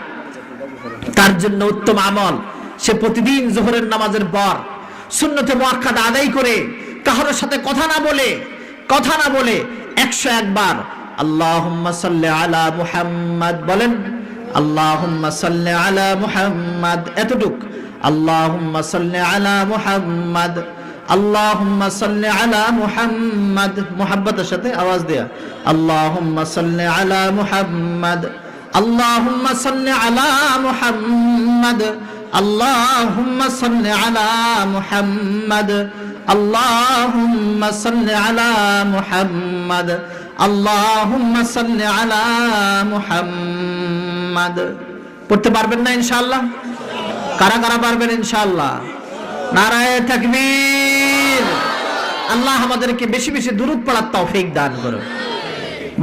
তার জন্য উত্তম আমল, সে প্রতিদিন যোহরের নামাজের পর সুন্নতে মুআক্কাদা আদায় করে, কারোর সাথে কথা না বলে 101 বার আল্লাহুম্মা সাল্লি আলা মুহাম্মাদ বলেন। আল্লাহুম্মা সাল্লি আলা মুহাম্মাদ, এতটুক। আল্লাহুম্মা সাল্লি আলা মুহাম্মাদ, আল্লাহুম্মা সাল্লি আলা মুহাম্মাদ, মুহাব্বতের সাথে আওয়াজ দেয়া। আল্লাহুম্মা সাল্লি আলা মুহাম্মাদ, আল্লাহুম্মা সাল্লি আলা মুহাম্মাদ, আল্লাহুম্মা সাল্লি আলা মুহাম্মাদ, আল্লাহুম্মা সাল্লি আলা মুহাম্মাদ, আল্লাহুম্মা সাল্লি আলা মুহাম্মাদ। পড়তে পারবেন না ইনশাআল্লাহ? কারা কারা পারবেন ইনশাআল্লাহ? নারায়ে তাকবীর। আল্লাহ আমাদেরকে বেশি বেশি দুরূদ পড়ার তৌফিক দান করুন।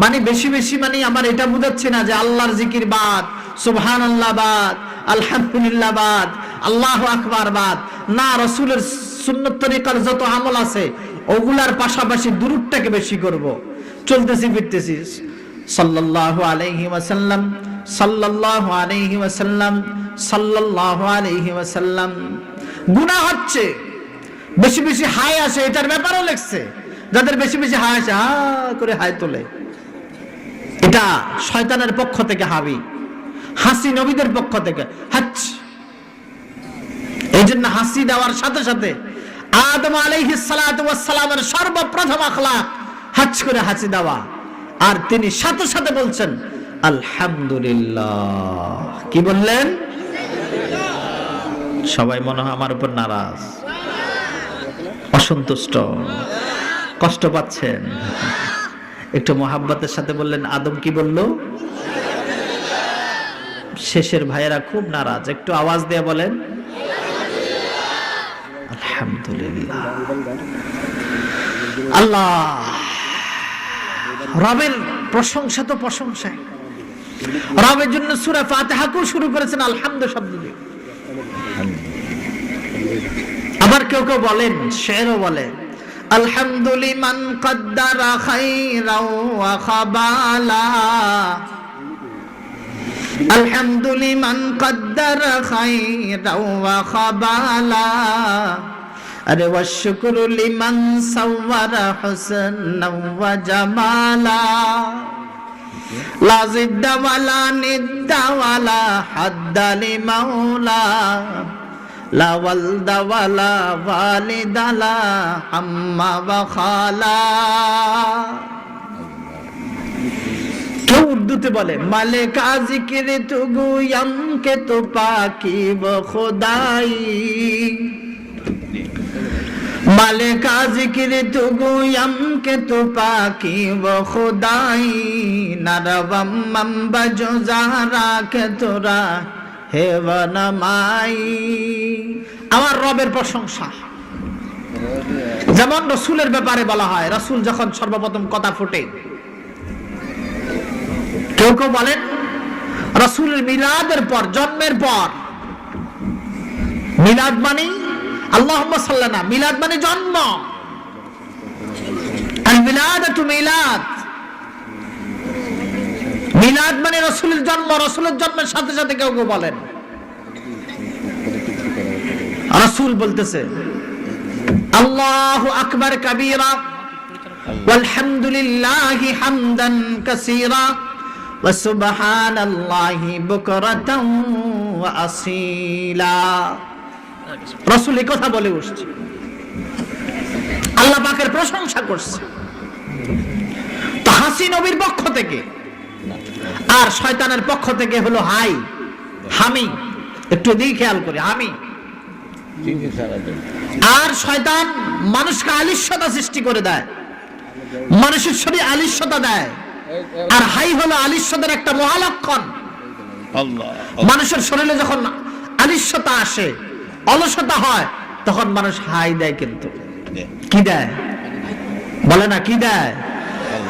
মানে বেশি বেশি মানে আমার এটা বুঝাচ্ছে না যে আল্লাহর জিকির বাদ, সুবহানাল্লাহ বাদ, আলহামদুলিল্লাহ বাদ, আল্লাহু আকবার বাদ না। রাসূলের সুন্নাত তরিকার যত আমল আছে ওগুলার পাশাপাশি দুরূদটাকে বেশি করব। চলতেছি ফিরতেছি সাল্লাল্লাহু আলাইহি ওয়াসাল্লাম, সাল্লাল্লাহু আলাইহি ওয়াসাল্লাম, সাল্লাল্লাহু আলাইহি ওয়াসাল্লাম। গুনাহ হচ্ছে, বেশি বেশি হাই আসে, এটার ব্যাপারও লেখছে। যাদের বেশি বেশি হাই আসে, হা করে হাই তোলে, এটা শয়তানের পক্ষ থেকে হাবি, হাসি নবীদের পক্ষ থেকে হাচ। এই জন্য হাসি দেওয়ার সাথে সাথে আদম আলাইহিস সালাতু ওয়াস সালামের সর্বপ্রথম আখলাক হাচ করে হাসি দেওয়া। আর তিনি সাথে সাথে বলছেন আলহামদুলিল্লাহ। কি বললেন? সবাই মনে হয় আমার উপর নারাজ, অসন্তুষ্ট, কষ্ট পাচ্ছেন। একটু মোহাব্বতের সাথে বললেন আদম কি বলল? শেষের ভাইয়েরা খুব নারাজ, একটু আওয়াজ দিয়ে বলেন আলহামদুলিল্লাহ। আল্লাহ রবের প্রশংসা তো প্রশংসায়। রবের জন্য সূরা ফাতিহাকেও শুরু করেছেন আলহামদু শব্দ দিয়ে। আবার কেউ কেউ বলেন, শেরও বলে, আলহামদুলিমান কদ্দারা খাইরাও ওয়া খাবালা, আলহামদুলিমান কদ্দারা খাইরাও ওয়া খাবালা, আরে ওয়া শুকরু লিমান সাওয়ারা হুসনাও ওয়া জামালা, লা জিদ্দা ওয়ালা নিদ্দা ওয়ালা হাদ্দা লিমাওলা, লা ওয়ালদা ওয়ালা ওয়ালিদা লা আম্মা ওয়া খালা। কেউ উর্দুতে বলে মালিকা জিকির তু গুয়াম কে তো পাকি ও খোদাই, মালিকা জিকির তু গুয়াম কে তো পাকি ও খোদাই, নারবম মাম্বা জো জারা কে তোরা হে ওয়ানামাই। আমার রবের প্রশংসা। যেমন রাসূলের ব্যাপারে বলা হয়, রাসূল যখন সর্বপ্রথম কথা ফুটে, কেউ কেউ বলেন রাসূলের মিলাদের পর, জন্মের পর। মিলাদ মানে আল্লাহুম্মা সাল্লানা, মিলাদ মানে জন্ম। আল মিলাদাতু মিলাদ, মিলাদ মানে রাসূলের জন্ম, রাসূলের জন্মের সাথে সাথে কেউ কেউ বলেন। রাসূল বলতেছে আল্লাহু আকবার কাবীরা ওয়ালহামদুলিল্লাহি হামদান কাসীরা ওয়া সুবহানাল্লাহি বুকরাতান ওয়া আসীলা। রাসূল এই কথা বলে উঠছে, আল্লাহ পাকের প্রশংসা করছে। তো হাসি নবীর পক্ষ থেকে, আর শয়তানের পক্ষ থেকে হলো হাই, হামি। একটু দিকে খেয়াল করি, হামি। আর শয়তান মানুষকে আলিশ্যতা সৃষ্টি করে দেয়, মানুষের শরীরে আলিশ্যতা দেয়। আর হাই হলো আলিশ্যতার একটা মহালক্ষণ। মানুষের শরীরে যখন আলিশ্যতা আসে, অলসতা হয়, তখন মানুষ হাই দেয়। কিন্তু কি দেয় বলে না, কি দেয়?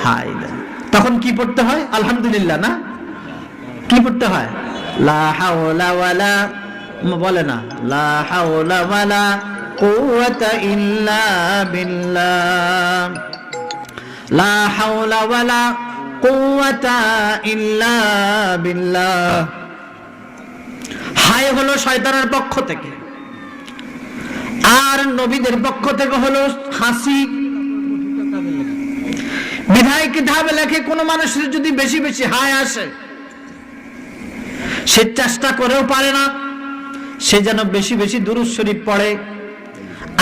হাই দেয়। তখন কি পড়তে হয়? আলহামদুলিল্লাহ না? কি পড়তে হয়? লা হাওলা ওয়ালা, বলে না, লা হাওলা ওয়ালা কুওয়াতা ইল্লা বিল্লাহ, লা হাওলা ওয়ালা কুওয়াতা ইল্লা বিল্লাহ। হাই হলো শয়তানের পক্ষ থেকে, আর নবীদের পক্ষ থেকে হলো হাসি। বিধায় কিতাবে লেখে কোন মানুষের যদি বেশি বেশি হাই আসে, সে চেষ্টা করেও পারে না সে যেন বেশি বেশি দুরূদ শরীফ পড়ে।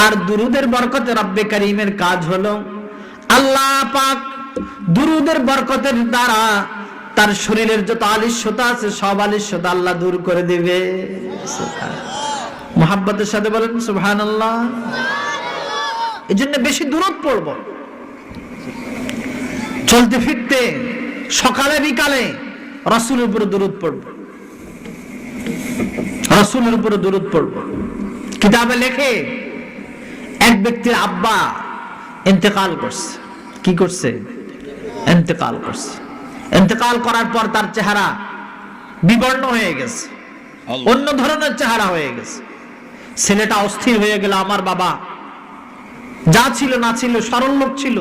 আর দুরুদের বরকতে রব্বে কারীমের কাজ হলো আল্লাহ পাক দুরুদের বরকতের দ্বারা তার শরীরের যত আলিশ্যতা আছে সব আলিশ্যতা আল্লাহ দূর করে দিবে। মুহাব্বতের সাথে বলেন সুবহানাল্লাহ। এজন্য বেশি দুরূদ পড়ব, চলতে ফিরতে সকালে বিকালে রাসূলের উপরে দুরূদ পড়ব, রাসূলের উপরে দুরূদ পড়ব। কিতাবে লেখে এক ব্যক্তির আব্বা ইন্তেকাল করছে। কি করছে? ইন্তেকাল করছে। ইন্তেকাল করার পর তার চেহারা বিবর্ণ হয়ে গেছে, অন্য ধরনের চেহারা হয়ে গেছে। ছেলেটা অস্থির হয়ে গেল, আমার বাবা যা ছিল না ছিল সরল লোক ছিল,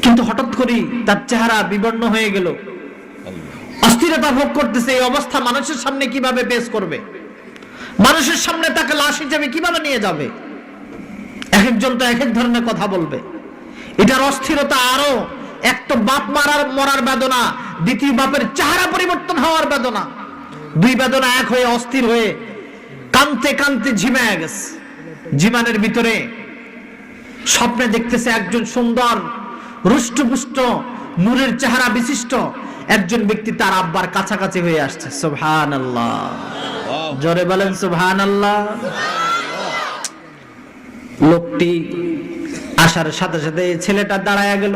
কিন্তু হঠাৎ করে তার চেহারা বিবর্ণ হয়ে গেল, অস্থিরতা ভোগ করতেছে। এই অবস্থা মানুষের সামনে কিভাবে পেশ করবে? মানুষের সামনে তাকে লাশ হিসেবে কিভাবে নিয়ে যাবে? এক একজন তো এক এক ধরনের কথা বলবে। এটার অস্থিরতা আরো, এক তো বাপ মরার বেদনা, দ্বিতীয় বাপের চেহারা পরিবর্তন হওয়ার বেদনা, দুই বেদনা এক হয়ে অস্থির হয়ে কানতে কানতে ঝিমায় গেছে। জীবনের ভিতরে স্বপ্নে দেখতেছে একজন সুন্দর রুষ্টপুষ্ট নূরের চেহারা বিশিষ্ট একজন ব্যক্তি তার আব্বার কাছাকাছি হয়ে আসছে। সুবহানাল্লাহ, জোরে বলেন সুবহানাল্লাহ। লোকটি আসার সাথে সাথে ছেলেটা দাঁড়ায়া গেল,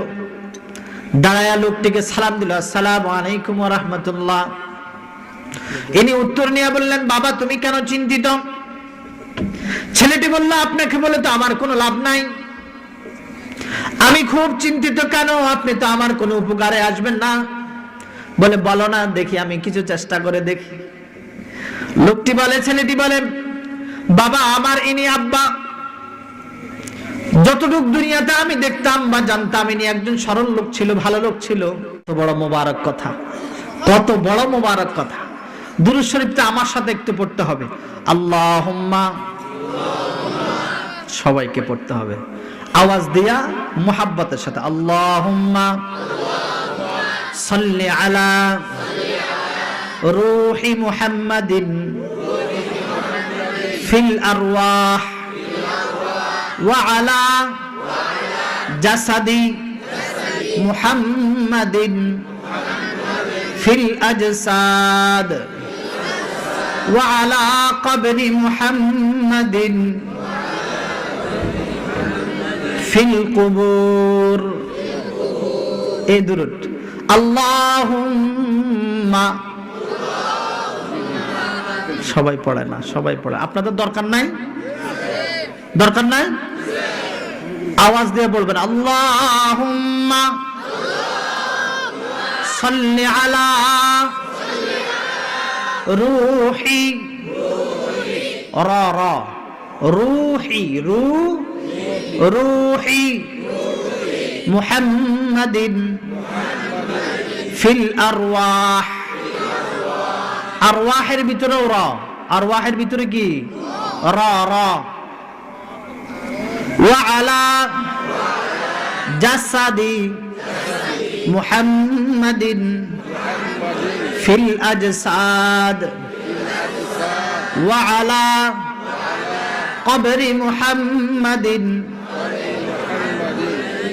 দাঁড়ায়া লোকটিকে সালাম দিল, আসসালামু আলাইকুম ওয়া রাহমাতুল্লাহ। ইনি উত্তর নিয়ে বললেন, বাবা তুমি কেন চিন্তিত? ছেলেটি বলল, আপনাকে বলে তো আমার কোনো লাভ নাই, আমি খুব চিন্তিত। কেন? আপনি তো আমার কোনো উপকারে আসবেন না। বলে বলো না দেখি, আমি কিছু চেষ্টা করে দেখি। লোকটি বলে, ছেলেটি বলে, বাবা আমার ইনি আব্বা, যতটুক দুনিয়াতে আমি দেখতাম বা জানতাম ইনি একজন সরল লোক ছিল, ভালো লোক ছিল। কত বড় মোবারক কথা, কত বড় মোবারক কথা। দুরূদ শরীফটা আমার সাথে একটু পড়তে হবে। আল্লাহুম্মা, সবাইকে পড়তে হবে আওয়াজ দিয়া মুহাব্বতের সাথে। আল্লাহুম্মা সাল্লি আলা রূহি মুহাম্মাদিন ফিল আরওয়াহ ওয়া আলা জাসাদি মুহাম্মাদিন ফিল আজসাদ ওয়া আলা কবরি মুহাম্মাদিন ফিল কুবুর। এই দুরূদ আল্লাহুম্মা, সবাই পড়ে না, সবাই পড়ে। আপনাদের দরকার নাই, দরকার নাই, আওয়াজ দিয়ে বলবেন আল্লাহুম্মা সাল্লি আলা রূহি, রা রা, রূহি, রূহি মুহাম্মাদিন ফিল আরওয়াহ, আরওয়াহের ভিতরেও র, আরওয়াহের ভিতরে কি র, র। ওয়া আলা জাসাদি মুহাম্মাদিন ফিল আজসাদ ওয়া আলা কবরি মুহাম্মাদিন,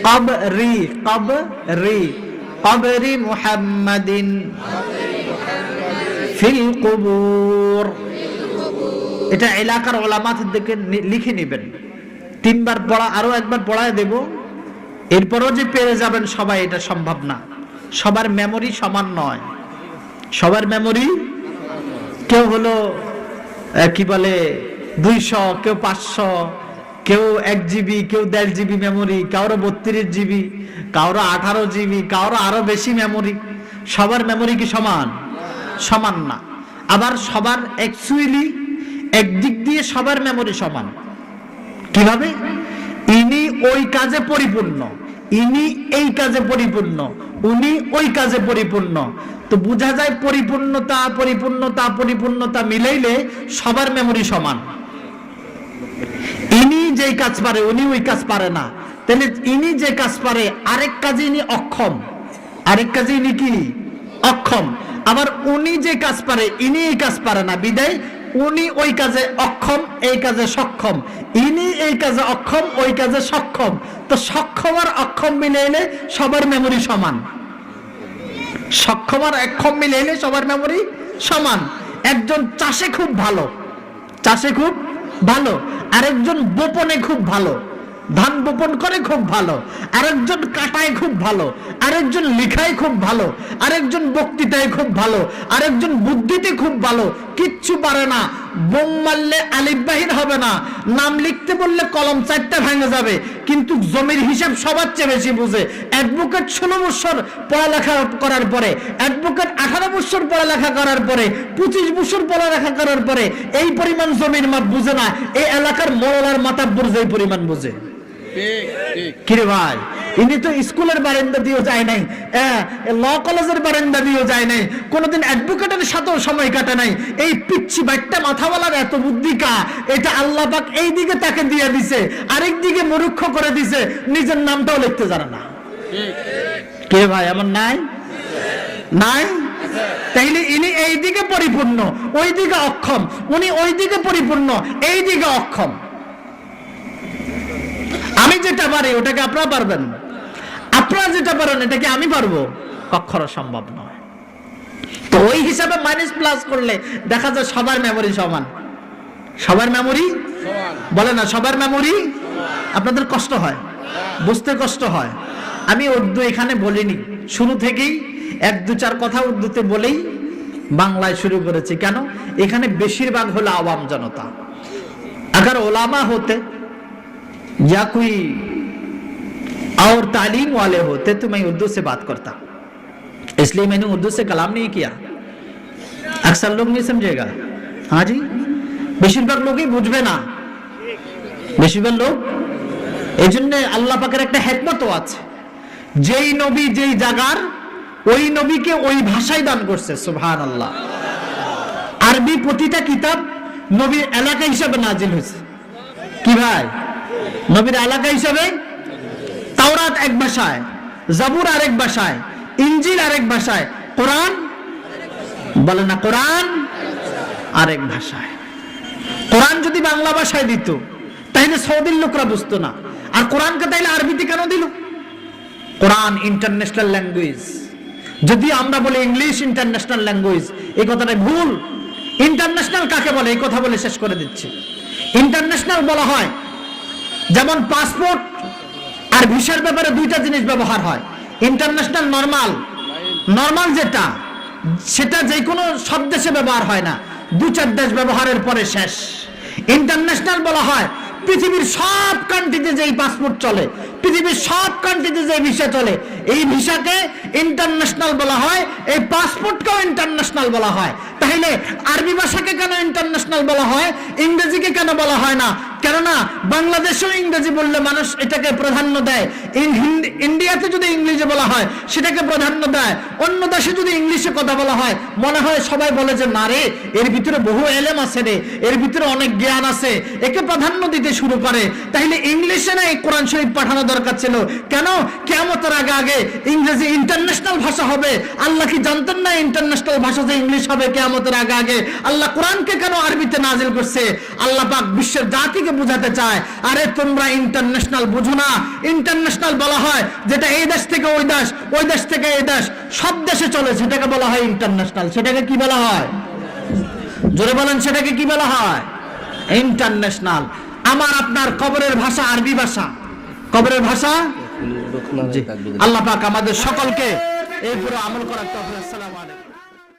কবরি, কবরি, কবরি মুহাম্মাদিন ফিল কুবুর। এটা এলাকার ওলামাদের দিকে লিখে নেবেন, 3 বার পড়া, আরো একবার পড়ায় দেব। এরপরও যে পেরে যাবেন সবাই, এটা সম্ভব না। সবার মেমোরি সমান নয়, সবার মেমোরি কেউ হলো কি বলে 200, কেউ 500, কেউ 1 জিবি, কেউ 1.5 জিবি মেমোরি, কারো 32 জিবি, কারো 18 জিবি, কারো আরো বেশি মেমোরি। সবার মেমোরি কি সমান? সমান না। আবার সবার অ্যাকচুয়ালি একদিক দিয়ে সবার মেমোরি সমান। কিভাবে? ইনি ওই কাজে পরিপূর্ণ, ইনি এই কাজে পরিপূর্ণ, উনি ওই কাজে পরিপূর্ণ। তো বোঝা যায় পরিপূর্ণতা পরিপূর্ণতা পরিপূর্ণতা মিলাইলে সবার মেমোরি সমান। ইনি যেই কাজ পারে উনি ওই কাজ পারে না, তাহলে ইনি যে কাজ পারে আরেক কাজে ইনি অক্ষম, আরেক কাজে ইনি কি অক্ষম। আবার উনি যে কাজ পারে ইনি এই কাজ পারে না, বিদায় উনি ওই কাজে অক্ষম, এই কাজে সক্ষম। ইনি এই কাজে অক্ষম, ওই কাজে সক্ষম। তো সক্ষম আর অক্ষম মিলাইলে সবার মেমোরি সমান, সক্ষম আর অক্ষম মিলাইলে সবার মেমোরি সমান। একজন চাষে খুব ভালো, চাষে খুব ভালো, আরেকজন বপনে খুব ভালো, ধান বপন করে খুব ভালো, আরেকজন কাটায় খুব ভালো, আরেকজন লিখায় খুব ভালো, আরেকজন বক্তৃতায় খুব ভালো, আরেকজন বুদ্ধিতে খুব ভালো। কিচ্ছু পারে না, বোম মারলে আলিফ বাহির হবে না, নাম লিখতে বললে কলম 4টা ভেঙে যাবে, কিন্তু জমির হিসাব সবার চেয়ে বেশি বুঝে। অ্যাডভোকেট 16 বছর পড়ালেখা করার পরে, অ্যাডভোকেট 18 বছর পড়ালেখা করার পরে, 25 বছর পড়ালেখা করার পরে এই পরিমাণ জমির মাপ বুঝে না, এই এলাকার মরলার মাতাব্বর যেই পরিমাণ বুঝে। কিরে ভাই, ইনি তো স্কুলের বারান্দা দিয়েও যায় নাই, ল কলেজের বারান্দা দিয়েও যায় নাই, কোনোদিন অ্যাডভোকেটের সাথেও সময় কাটে নাই। এই পিচ্ছি বাইটটা মাথাওয়ালার এত বুদ্ধি কা, এটা আল্লাহ পাক এই দিকে তাকে দিয়ে দিছে, আরেক দিকে মূর্খ করে দিছে, নিজের নামটাও লিখতে জানে না। কে ভাই এমন নাই? নাই? তাইলে ইনি এই দিকে পরিপূর্ণ, ওই দিকে অক্ষম, উনি ওই দিকে পরিপূর্ণ, এই দিকে অক্ষম। আমি যেটা পারি ওটাকে আপনারা পারবেন, আপনারা যেটা পারেন এটাকে আমি পারবো? কখনো সম্ভব নয়। তো ওই হিসাবে মাইনাস প্লাস করলে দেখা যায় সবার মেমোরি সমান। সবার মেমোরি বলে না, সবার মেমোরি। আপনাদের কষ্ট হয়, বুঝতে কষ্ট হয়। আমি উর্দু এখানে বলিনি, শুরু থেকেই 1-2-4 কথা উর্দুতে বলেই বাংলায় শুরু করেছি। কেন? এখানে বেশিরভাগ হলো আওয়াম জনতা। अगर ओलामा होते या कोई और तालीम वाले होते तो मैं उर्दू से बात करता, इसलिए मैंने उर्दू से कलाम नहीं किया। अक्सर लोग नहीं समझेगा। हाँ जी, বেশিরভাগ লোকই বুঝবে না, বেশিরভাগ লোক। এই জন্য আল্লাহ পাকের একটা হিকমতও আছে, যেই নবী যেই জায়গার ওই নবীকে ওই ভাষায় দান করছে। সুবহানাল্লাহ। আরবি প্রতিটা কিতাব নবীর এলাকা হিসাবে নাজিল হয়েছে। কি ভাই? নবীর এলাকা হিসাবে। তাওরাত এক ভাষায়, জাবুর আরেক ভাষায়, ইনজিল আরেক ভাষায়, কোরআন বলে না, কোরআন আরেক ভাষায়। কোরআন যদি বাংলা ভাষায় দিত তাহলে সৌদির লোকরা বুঝতো না, আর কোরআনকে তাইলে আরবিতে কেন দিল? কোরআন ইন্টারন্যাশনাল ল্যাঙ্গুয়েজ। যদি আমরা বলি ইংলিশ ইন্টারন্যাশনাল ল্যাঙ্গুয়েজ, এই কথাটা ভুল। ইন্টারন্যাশনাল কাকে বলে এই কথা বলে শেষ করে দিচ্ছি। ইন্টারন্যাশনাল বলা হয় যেমন পাসপোর্ট আর ভিসার ব্যাপারে 2টা জিনিস ব্যবহার হয়। ইন্টারন্যাশনাল নরমাল, নরমাল যেটা সেটা যে কোনো সব দেশে ব্যবহার হয় না, 2-4 দেশ ব্যবহারের পরে শেষ। ইন্টারন্যাশনাল বলা হয় পৃথিবীর সব কান্ট্রিতে যেই পাসপোর্ট চলে, পৃথিবীর সব কান্ট্রিতে যে ভিসা চলে, এই ভিসাকে ইন্টারন্যাশনাল বলা হয়, এই পাসপোর্টকেও ইন্টারন্যাশনাল বলা হয়। তাহলে আরবি ভাষাকে কেন ইন্টারন্যাশনাল বলা হয়, ইংরেজিকে কেন বলা হয় না? কেননা বাংলাদেশেও ইংরেজি বললে মানুষ এটাকে প্রাধান্য দেয়, ইন্ডিয়াতে যদি ইংলিশে বলা হয় সেটাকে প্রাধান্য দেয়, অন্য দেশে যদি ইংলিশে কথা বলা হয় মনে হয় সবাই বলে যে না রে, এর ভিতরে বহু এলেম আছে রে, এর ভিতরে অনেক জ্ঞান আছে, একে প্রাধান্য দিতে শুরু করে। তাহলে ইংলিশে না এই কোরআন শরীফ পাঠানো দরকার ছিল কেন? কিয়ামতের আগে আগে ইংরেজি ইন্টারন্যাশনাল ভাষা হবে। আল্লাহ কি জানতেন না ইন্টারন্যাশনাল ভাষা যে ইংলিশ হবে কিয়ামতের আগে আগে? আল্লাহ কোরআনকে কেন আরবিতে নাজিল করছে? আল্লাহ পাক বিশ্বের জাতিকে বোঝাতে চায়, আরে তোমরা ইন্টারন্যাশনাল বুঝো না। ইন্টারন্যাশনাল বলা হয় যেটা এই দেশ থেকে ওই দেশ, ওই দেশ থেকে এই দেশ, সব দেশে চলে, সেটাকে বলা হয় ইন্টারন্যাশনাল। সেটাকে কি বলা হয়? জোরে বলেন, সেটাকে কি বলা হয়? ইন্টারন্যাশনাল। আমার আপনার কবরের ভাষা আরবি ভাষা, কবরের ভাষা। আল্লাহ পাক আমাদের সকলকে এই পুরো আমল করার তৌফিক। আসসালামু আলাইকুম।